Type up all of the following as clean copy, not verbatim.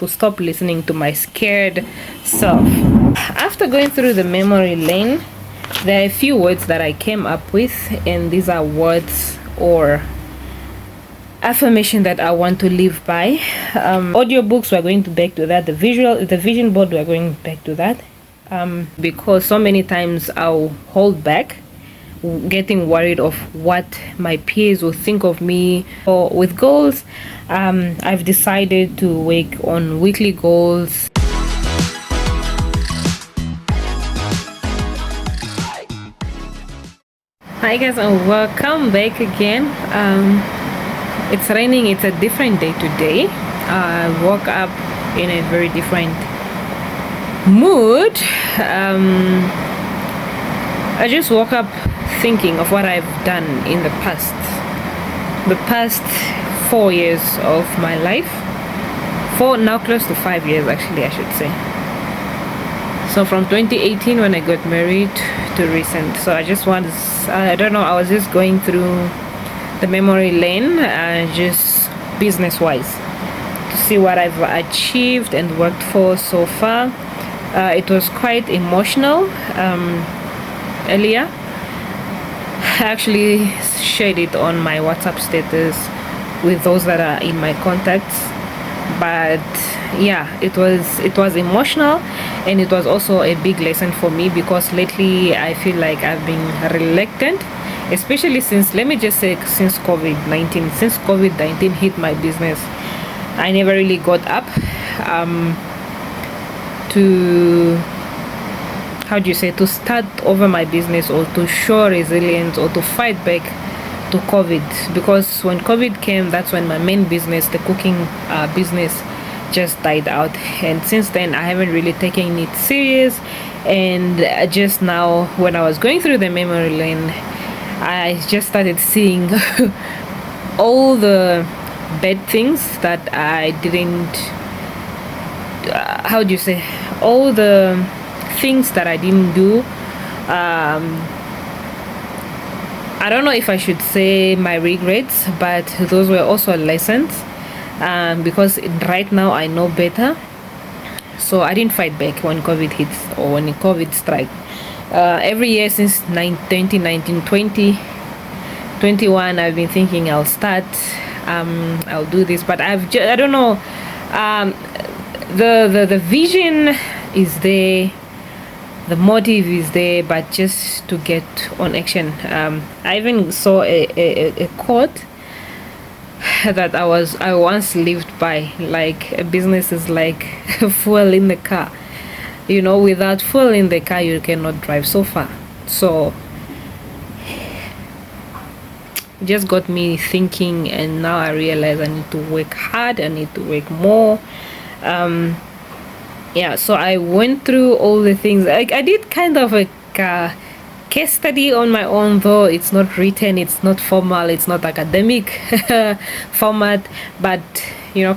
to stop listening to my scared self. After going through the memory lane, there are a few words that I came up with, and these are words or affirmation that I want to live by. Audiobooks, we're going to back to that. The vision board, we're going back to that. Because so many times I'll hold back, getting worried of what my peers will think of me. Or with goals, I've decided to work on weekly goals. Hi guys, and welcome back again. It's raining. It's a different day today. I woke up in a very different mood. I just woke up thinking of what I've done in the past 4 years of my life. Now close to 5 years actually, I should say. So from 2018 when I got married to recent. So I was just going through the memory lane, just business wise, to see what I've achieved and worked for so far. It was quite emotional. Earlier I actually shared it on my WhatsApp status with those that are in my contacts. But yeah, it was emotional, and it was also a big lesson for me, because lately I feel like I've been reluctant, especially since COVID-19 hit my business. I never really got up to start over my business, or to show resilience, or to fight back to COVID. Because when COVID came, that's when my main business, the cooking business, just died out. And since then I haven't really taken it serious. And just now, when I was going through the memory lane, I just started seeing all the bad things that I didn't all the things that I didn't do. I don't know if I should say my regrets, but those were also lessons, because right now I know better. So I didn't fight back when COVID hits, or when COVID struck. Every year since 2019, 2021, I've been thinking I'll start, I'll do this, but I don't know. The vision is there, the motive is there, but just to get on action. I even saw a quote that I once lived by, like, a business is like fuel in the car. Without fuel in the car, you cannot drive so far. So it just got me thinking, and now I realize I need to work hard, I need to work more. So I went through all the things. I did kind of a case study on my own, though it's not written, it's not formal, it's not academic format. But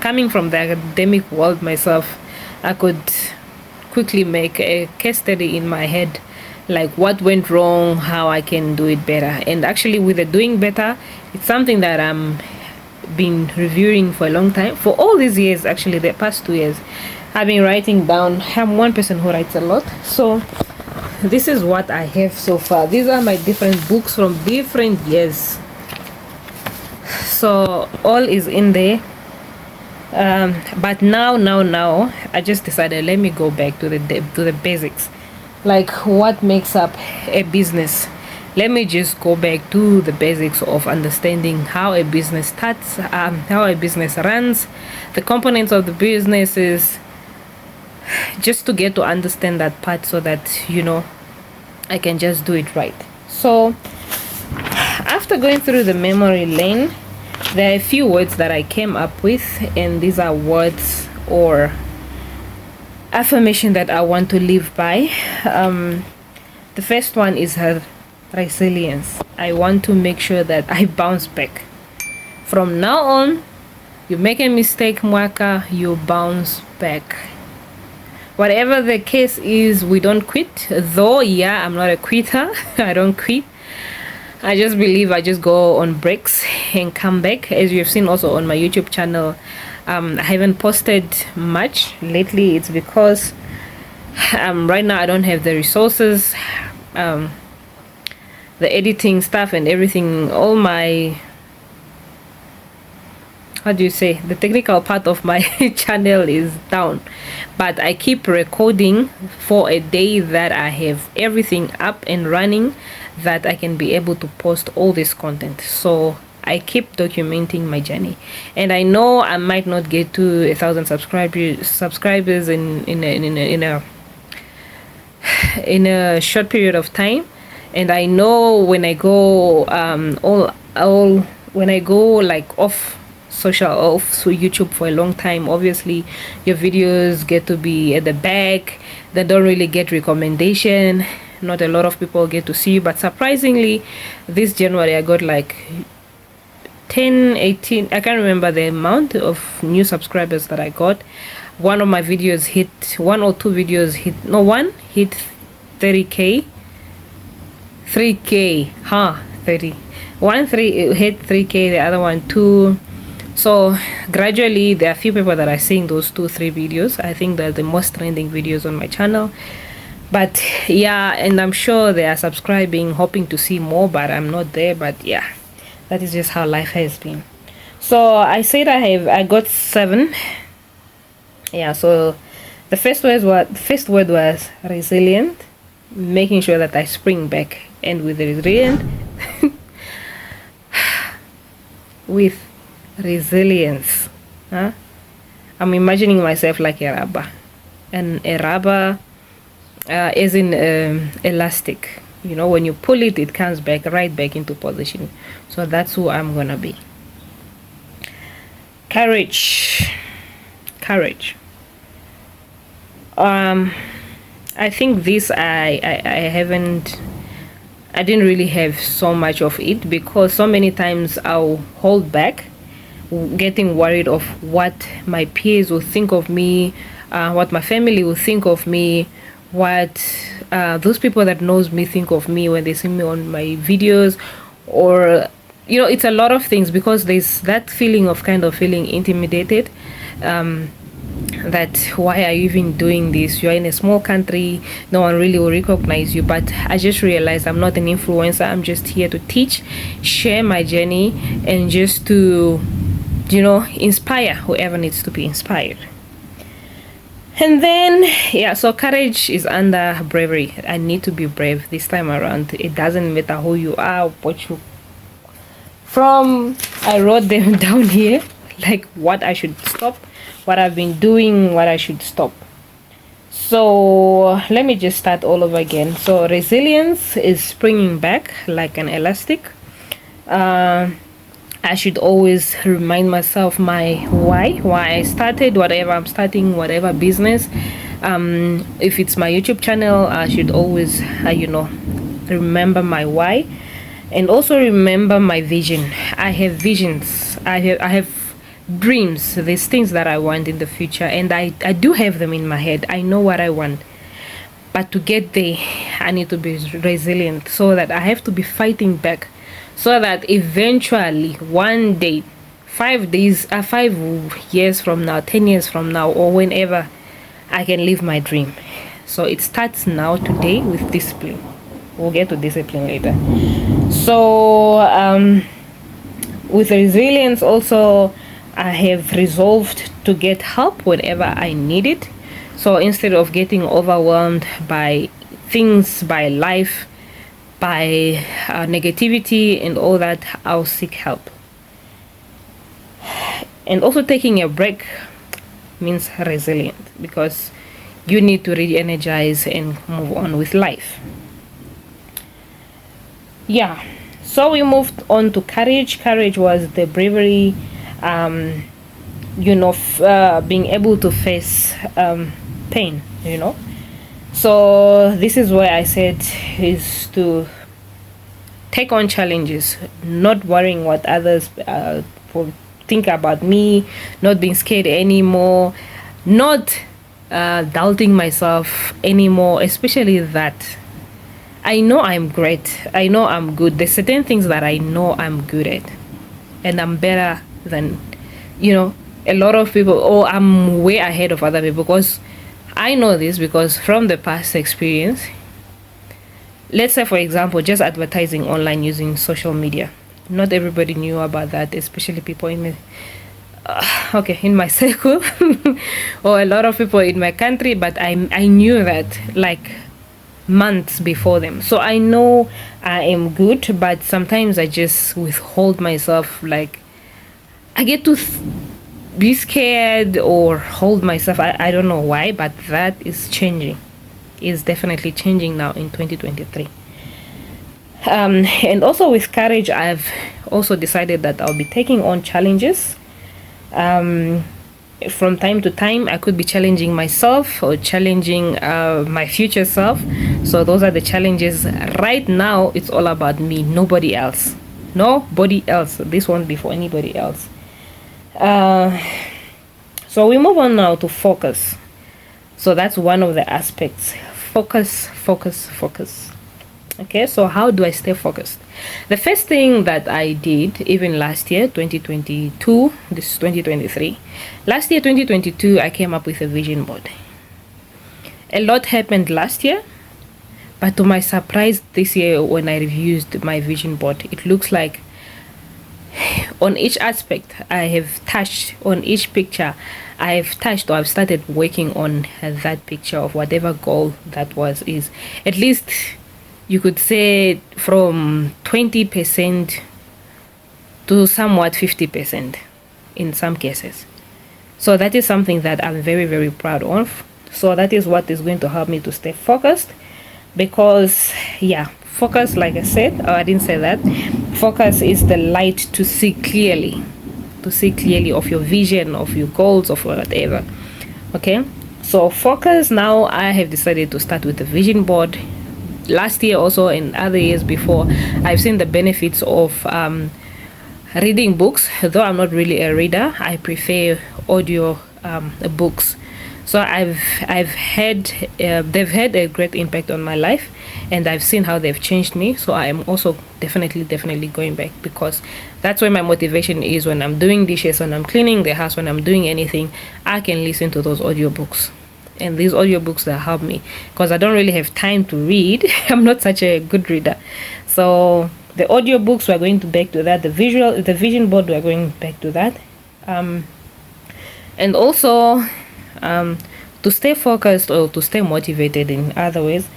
coming from the academic world myself, I could quickly make a case study in my head, like what went wrong, how I can do it better. And actually, with the doing better, it's something that I'm been reviewing for a long time, for all these years. Actually, the past 2 years I've been writing down. I'm one person who writes a lot, so this is what I have so far. These are my different books from different years, so all is in there. But now I just decided, let me go back to the basics, like what makes up a business. Let me just go back to the basics of understanding how a business starts, how a business runs, the components of the businesses, just to get to understand that part, so that I can just do it right. So after going through the memory lane, there are a few words that I came up with, and these are words or affirmation that I want to live by. The first one is resilience. I want to make sure that I bounce back. From now on, you make a mistake, Mwaka, you bounce back. Whatever the case is, we don't quit. Though, yeah, I'm not a quitter. I don't quit. I just believe I just go on breaks and come back. As you've seen also on my YouTube channel, I haven't posted much lately. It's because right now I don't have the resources, the editing stuff and everything. All my, how do you say, the technical part of my channel is down, but I keep recording for a day that I have everything up and running, that I can be able to post all this content. So I keep documenting my journey, and I know I might not get to 1,000 subscribers in a short period of time. And I know when I go when I go like off YouTube for a long time, obviously your videos get to be at the back. They don't really get recommendation. Not a lot of people get to see you. But surprisingly, this January I got like 10, 18, I can't remember the amount of new subscribers that I got. One of my videos hit, one or two videos hit, no, one hit 30k, 3k, 30, one hit 3k, the other one 2. So gradually there are a few people that are seeing those 2-3 videos. I think they're the most trending videos on my channel. But yeah, and I'm sure they are subscribing, hoping to see more, but I'm not there. But yeah, that is just how life has been. So I said I got 7. Yeah, so the first word was resilient, making sure that I spring back. And with resilient with resilience, I'm imagining myself like a rubber, and a rubber is in elastic. You know, when you pull it, it comes back right back into position. So that's who I'm gonna be. Courage. I think this I didn't really have so much of it, because so many times I'll hold back, getting worried of what my peers will think of me, what my family will think of me, what those people that knows me think of me when they see me on my videos. Or you know, it's a lot of things, because there's that feeling of kind of feeling intimidated, that why are you even doing this? You're in a small country, no one really will recognize you. But I just realized I'm not an influencer. I'm just here to teach, share my journey, and just to, you know, inspire whoever needs to be inspired. And then yeah, so courage is under bravery. I need to be brave this time around. It doesn't matter who you are, what you from. I wrote them down here, like what I should stop, what I've been doing, what I should stop. So let me just start all over again. So resilience is springing back like an elastic. I should always remind myself my why I started whatever I'm starting, whatever business. If it's my YouTube channel, I should always you know, remember my why, and also remember my vision. I have visions, I have dreams. There's things that I want in the future, and I do have them in my head. I know what I want, but to get there I need to be resilient, so that I have to be fighting back, so that eventually one day, 5 years from now, 10 years from now, or whenever, I can live my dream. So it starts now, today, with discipline. We'll get to discipline later. So with resilience also, I have resolved to get help whenever I need it. So instead of getting overwhelmed by things, by life, by negativity and all that, I'll seek help. And also taking a break means resilient, because you need to re-energize and move on with life. Yeah, so we moved on to courage. Courage was the bravery, you know, being able to face pain, you know. So this is where I said is to take on challenges, not worrying what others will think about me, not being scared anymore, not doubting myself anymore, especially that I know I'm great, I know I'm good. There's certain things that I know I'm good at, and I'm better than, you know, a lot of people, or I'm way ahead of other people, because I know this because from the past experience. Let's say, for example, just advertising online using social media. Not everybody knew about that, especially people in my in my circle or a lot of people in my country, but I knew that like months before them. So I know I am good, but sometimes I just withhold myself. Like I get to be scared or hold myself. I don't know why, but that is changing. Is definitely changing now in 2023. And also with courage, I've also decided that I'll be taking on challenges. From time to time, I could be challenging myself or challenging my future self. So those are the challenges. Right now, it's all about me, nobody else. Nobody else. This won't be for anybody else. So we move on now to focus. So that's one of the aspects. Focus, focus, focus. Okay, so how do I stay focused? The first thing that I did, even last year, 2022, this is 2023. Last year, 2022, I came up with a vision board. A lot happened last year, but to my surprise, this year when I reviewed my vision board, it looks like on each aspect I have touched, on each picture I have touched, or I've started working on that picture of whatever goal that is. At least you could say from 20% to somewhat 50% in some cases. So that is something that I'm very, very proud of. So that is what is going to help me to stay focused, because focus, like I said, I didn't say that, focus is the light to see clearly of your vision, of your goals, of whatever. Okay, so focus. Now I have decided to start with the vision board. Last year also and other years before, I've seen the benefits of reading books. Though I'm not really a reader, I prefer audio books. So I've had they've had a great impact on my life, and I've seen how they've changed me. So I am also definitely going back, because that's where my motivation is. When I'm doing dishes, when I'm cleaning the house, when I'm doing anything, I can listen to those audiobooks. And these audiobooks that help me, because I don't really have time to read. I'm not such a good reader. So the audiobooks, we're going to back to that. The vision board, we're going back to that. And also to stay focused, or to stay motivated in other ways,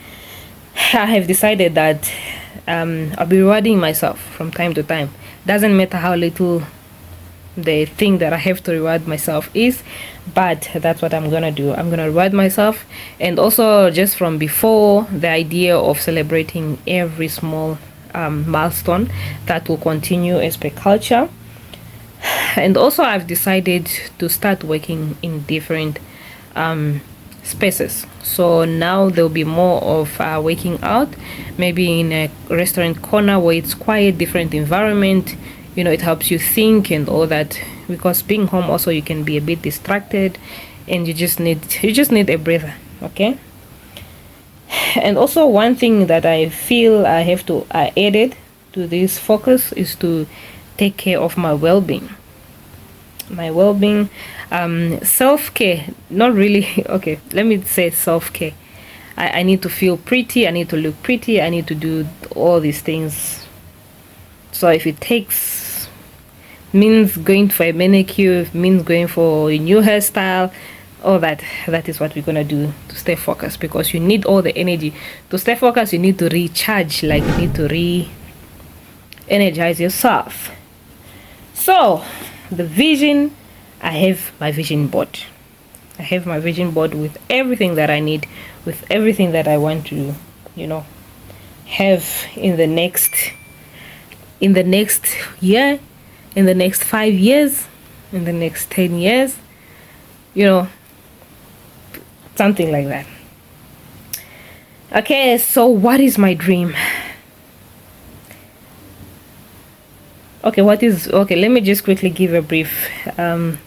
I have decided that I'll be rewarding myself from time to time. Doesn't matter how little the thing that I have to reward myself is, but that's what I'm gonna do. I'm gonna reward myself. And also, just from before, the idea of celebrating every small milestone that will continue as per culture. And also, I've decided to start working in different spaces. So now there'll be more of working out, maybe in a restaurant corner where it's quiet, different environment. You know, it helps you think and all that, because being home also, you can be a bit distracted, and you just need a breather. Okay. And also, one thing that I feel I added to this focus is to take care of my well-being. Self-care, not really. Okay, let me say self-care. I need to feel pretty, I need to look pretty, I need to do all these things. So if it means going for a manicure, means going for a new hairstyle, all that is what we're gonna do to stay focused, because you need all the energy to stay focused. You need to recharge, like you need to re-energize yourself. So the vision, I have my vision board. I have my vision board with everything that I need, with everything that I want to, have in the next year, in the next 5 years, in the next 10 years, something like that. Okay, so what is my dream? Okay, let me just quickly give a brief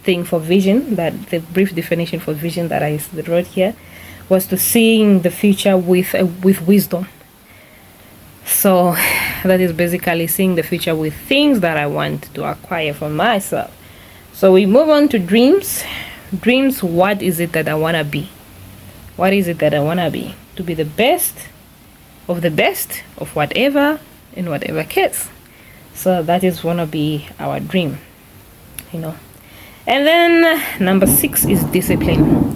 thing for vision. That the brief definition for vision that I wrote here was to seeing the future with wisdom. So that is basically seeing the future with things that I want to acquire for myself. So we move on to dreams. Dreams, what is it that I want to be? What is it that I want to be? To be the best of whatever, in whatever case. So that is want to be our dream, you know. And then number 6 is discipline.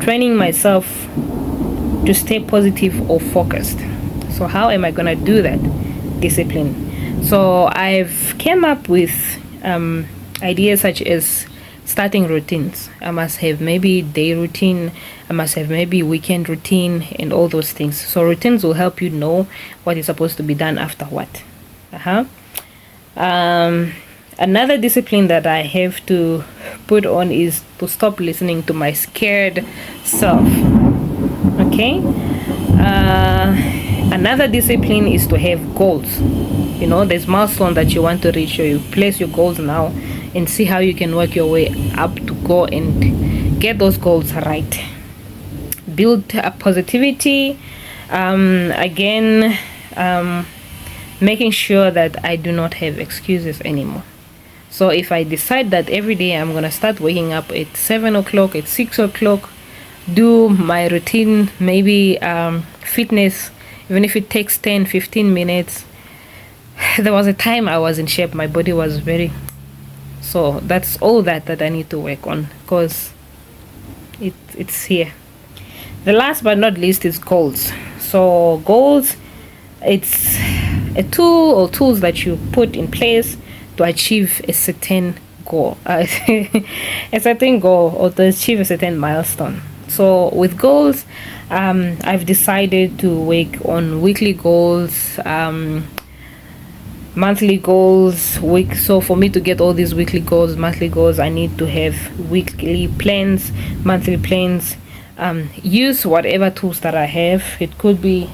Training myself to stay positive or focused. So how am I gonna do that? Discipline. So I've came up with ideas such as starting routines. I must have maybe day routine, I must have maybe weekend routine, and all those things. So routines will help you know what is supposed to be done after what. Another discipline that I have to put on is to stop listening to my scared self. Okay. Another discipline is to have goals. You know, there's milestone that you want to reach, so you place your goals now and see how you can work your way up to go and get those goals right. Build up positivity. Making sure that I do not have excuses anymore. So if I decide that every day I'm gonna start waking up at 7 o'clock, at 6 o'clock, do my routine, maybe fitness, even if it takes 10-15 minutes. There was a time I was in shape, my body was very, so that's all that I need to work on, because it's here. The last but not least is goals. So goals, it's a tool or tools that you put in place to achieve a certain goal, a certain goal, or to achieve a certain milestone. So with goals, I've decided to work on weekly goals, monthly goals, week. So for me to get all these weekly goals, monthly goals, I need to have weekly plans, monthly plans. Use whatever tools that I have. It could be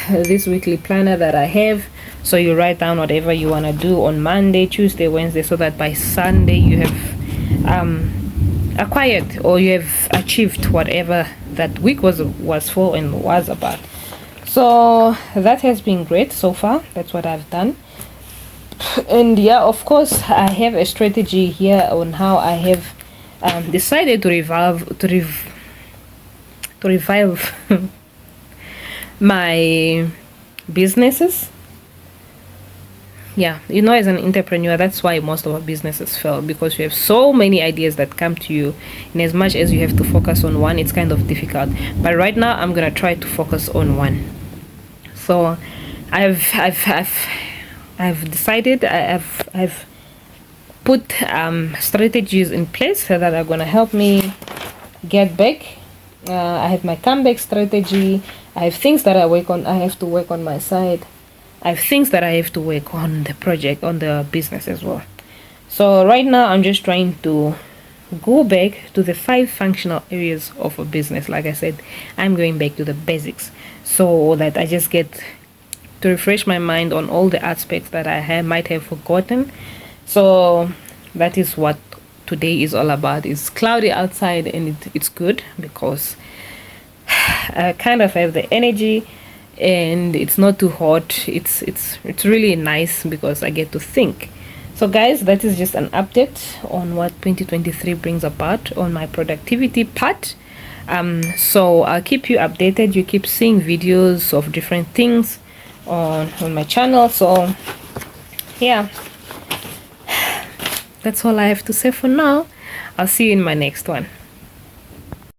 this weekly planner that I have. So you write down whatever you want to do on Monday, Tuesday, Wednesday, so that by Sunday you have acquired, or you have achieved whatever that week was for and was about. So that has been great so far. That's what I've done. And yeah, of course, I have a strategy here on how I have decided to revive my businesses. Yeah, you know, as an entrepreneur, that's why most of our businesses fail, because you have so many ideas that come to you, and as much as you have to focus on one, it's kind of difficult. But right now I'm gonna try to focus on one. So I've decided, I've put strategies in place that are gonna help me get back. I have my comeback strategy. I have things that I have to work on my side. I have things that I have to work on the project, on the business as well. So right now I'm just trying to go back to the 5 functional areas of a business. Like I said, I'm going back to the basics, so that I just get to refresh my mind on all the aspects that I might have forgotten. So that is what today is all about. It's cloudy outside, and it's good because I kind of have the energy, and it's not too hot. It's really nice because I get to think. So guys, that is just an update on what 2023 brings about on my productivity part. So I'll keep you updated. You keep seeing videos of different things on my channel. So yeah, that's all I have to say for now. I'll see you in my next one.